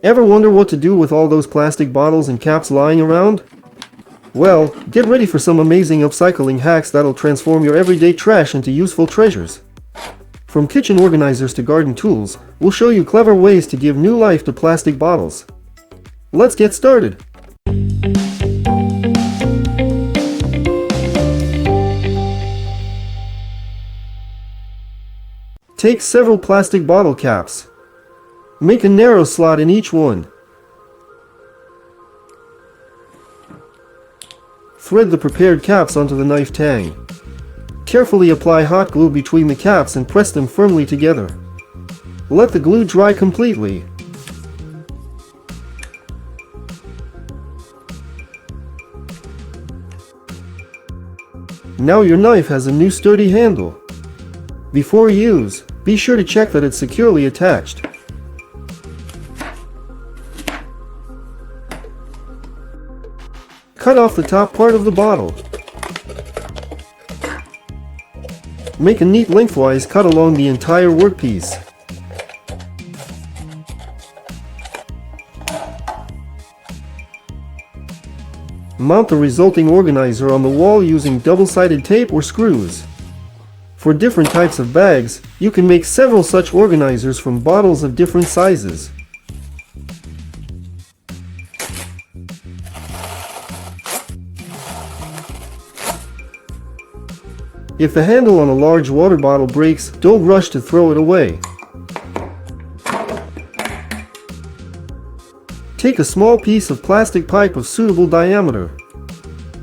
Ever wonder what to do with all those plastic bottles and caps lying around? Well, get ready for some amazing upcycling hacks that'll transform your everyday trash into useful treasures. From kitchen organizers to garden tools, we'll show you clever ways to give new life to plastic bottles. Let's get started! Take several plastic bottle caps. Make a narrow slot in each one. Thread the prepared caps onto the knife tang. Carefully apply hot glue between the caps and press them firmly together. Let the glue dry completely. Now your knife has a new sturdy handle. Before use, be sure to check that it's securely attached. Cut off the top part of the bottle. Make a neat lengthwise cut along the entire workpiece. Mount the resulting organizer on the wall using double-sided tape or screws. For different types of bags, you can make several such organizers from bottles of different sizes. If the handle on a large water bottle breaks, don't rush to throw it away. Take a small piece of plastic pipe of suitable diameter.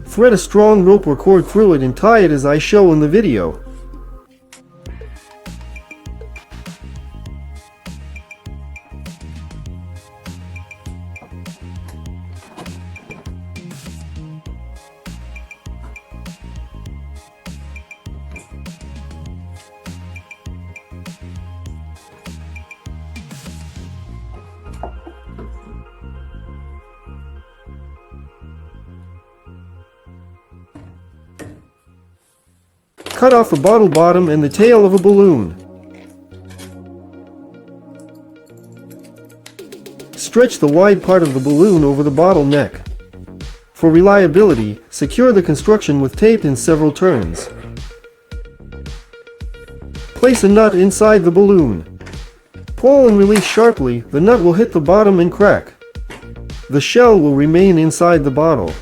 Thread a strong rope or cord through it and tie it as I show in the video. Cut off the bottle bottom and the tail of a balloon. Stretch the wide part of the balloon over the bottle neck. For reliability, secure the construction with tape in several turns. Place a nut inside the balloon. Pull and release sharply, the nut will hit the bottom and crack. The shell will remain inside the bottle.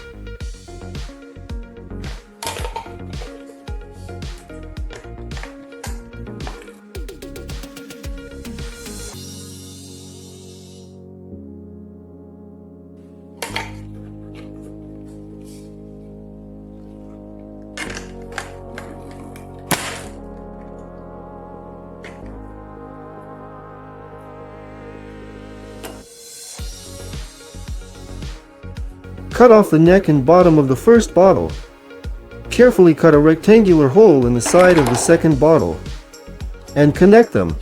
Cut off the neck and bottom of the first bottle. Carefully cut a rectangular hole in the side of the second bottle and connect them.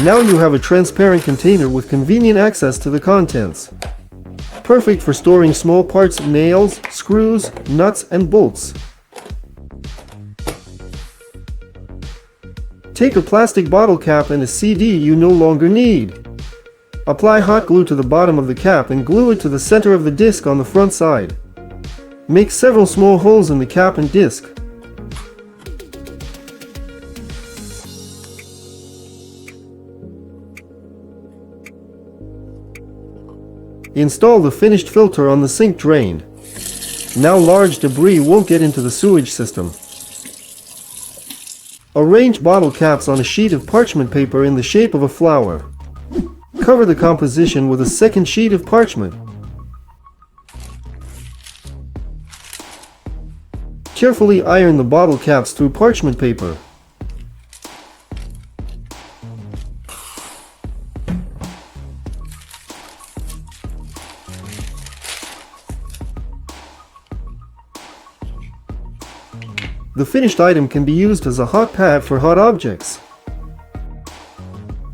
Now you have a transparent container with convenient access to the contents. Perfect for storing small parts of nails, screws, nuts, and bolts. Take a plastic bottle cap and a CD you no longer need. Apply hot glue to the bottom of the cap and glue it to the center of the disc on the front side. Make several small holes in the cap and disc. Install the finished filter on the sink drain. Now large debris won't get into the sewage system. Arrange bottle caps on a sheet of parchment paper in the shape of a flower. Cover the composition with a second sheet of parchment. Carefully iron the bottle caps through parchment paper. The finished item can be used as a hot pad for hot objects.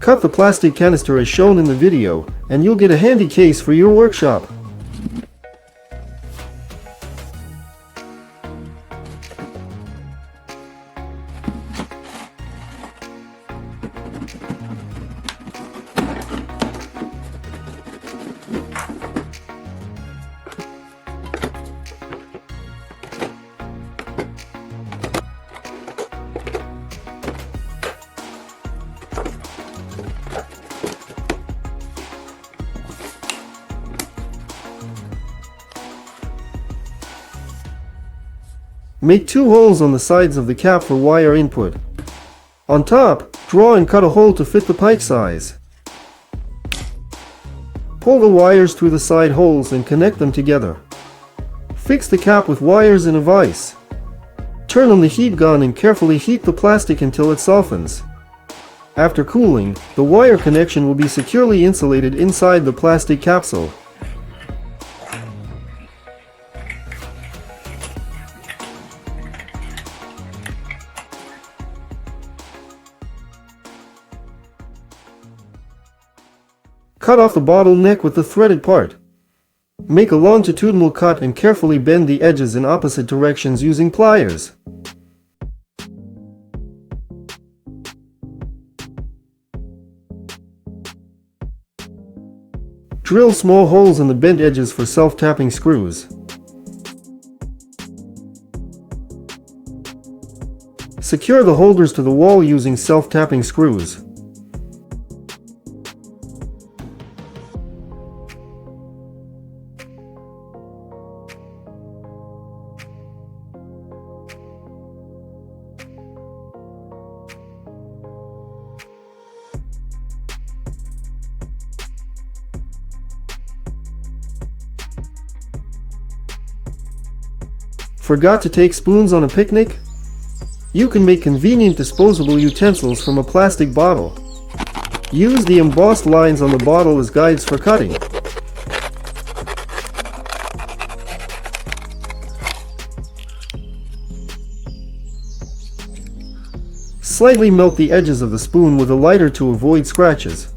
Cut the plastic canister as shown in the video, and you'll get a handy case for your workshop. Make 2 holes on the sides of the cap for wire input. On top, draw and cut a hole to fit the pipe size. Pull the wires through the side holes and connect them together. Fix the cap with wires in a vise. Turn on the heat gun and carefully heat the plastic until it softens. After cooling, the wire connection will be securely insulated inside the plastic capsule. Cut off the bottle neck with the threaded part. Make a longitudinal cut and carefully bend the edges in opposite directions using pliers. Drill small holes in the bent edges for self-tapping screws. Secure the holders to the wall using self-tapping screws. Forgot to take spoons on a picnic? You can make convenient disposable utensils from a plastic bottle. Use the embossed lines on the bottle as guides for cutting. Slightly melt the edges of the spoon with a lighter to avoid scratches.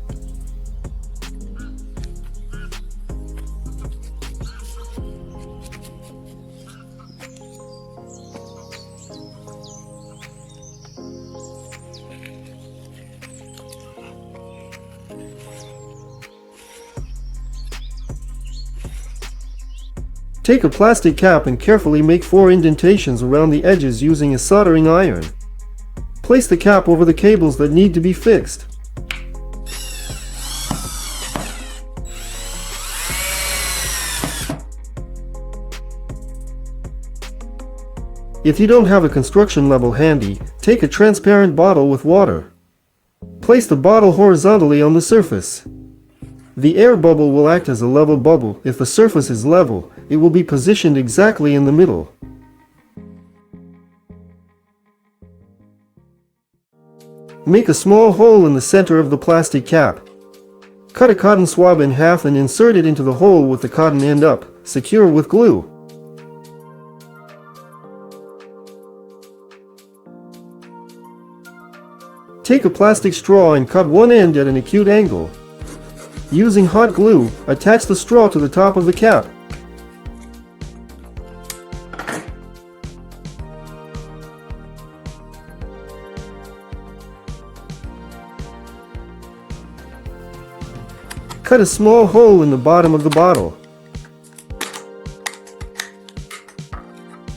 Take a plastic cap and carefully make 4 indentations around the edges using a soldering iron. Place the cap over the cables that need to be fixed. If you don't have a construction level handy, take a transparent bottle with water. Place the bottle horizontally on the surface. The air bubble will act as a level bubble. If the surface is level, it will be positioned exactly in the middle. Make a small hole in the center of the plastic cap. Cut a cotton swab in half and insert it into the hole with the cotton end up, secure with glue. Take a plastic straw and cut one end at an acute angle. Using hot glue, attach the straw to the top of the cap. Cut a small hole in the bottom of the bottle.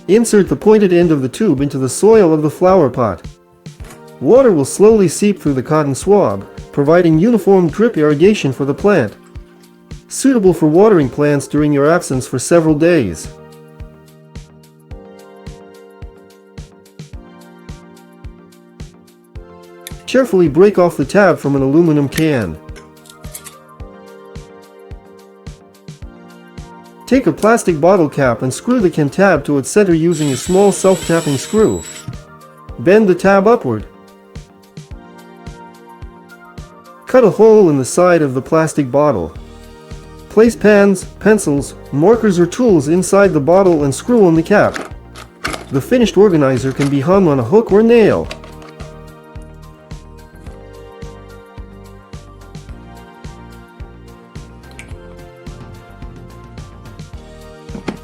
Insert the pointed end of the tube into the soil of the flower pot. Water will slowly seep through the cotton swab, providing uniform drip irrigation for the plant. Suitable for watering plants during your absence for several days. Carefully break off the tab from an aluminum can. Take a plastic bottle cap and screw the can tab to its center using a small self-tapping screw. Bend the tab upward. Cut a hole in the side of the plastic bottle. Place pens, pencils, markers or tools inside the bottle and screw on the cap. The finished organizer can be hung on a hook or nail.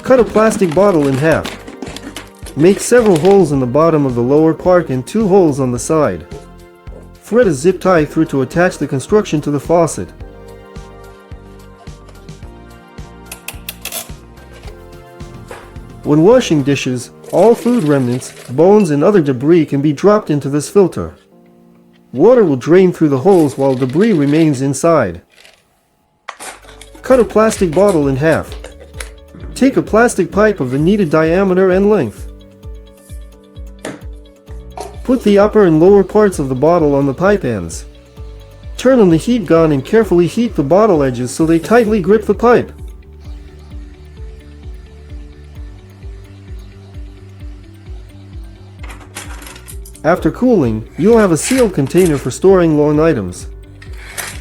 Cut a plastic bottle in half. Make several holes in the bottom of the lower part and 2 holes on the side. Thread a zip tie through to attach the construction to the faucet. When washing dishes, all food remnants, bones and other debris can be dropped into this filter. Water will drain through the holes while debris remains inside. Cut a plastic bottle in half. Take a plastic pipe of the needed diameter and length. Put the upper and lower parts of the bottle on the pipe ends. Turn on the heat gun and carefully heat the bottle edges so they tightly grip the pipe. After cooling, you'll have a sealed container for storing long items.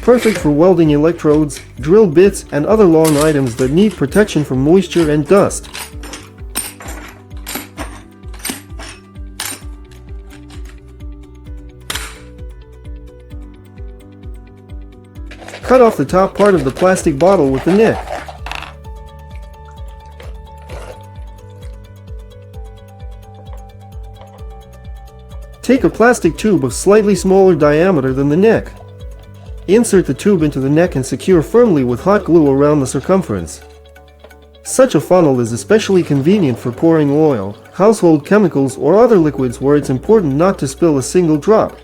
Perfect for welding electrodes, drill bits, and other long items that need protection from moisture and dust. Cut off the top part of the plastic bottle with the neck. Take a plastic tube of slightly smaller diameter than the neck. Insert the tube into the neck and secure firmly with hot glue around the circumference. Such a funnel is especially convenient for pouring oil, household chemicals, or other liquids where it's important not to spill a single drop.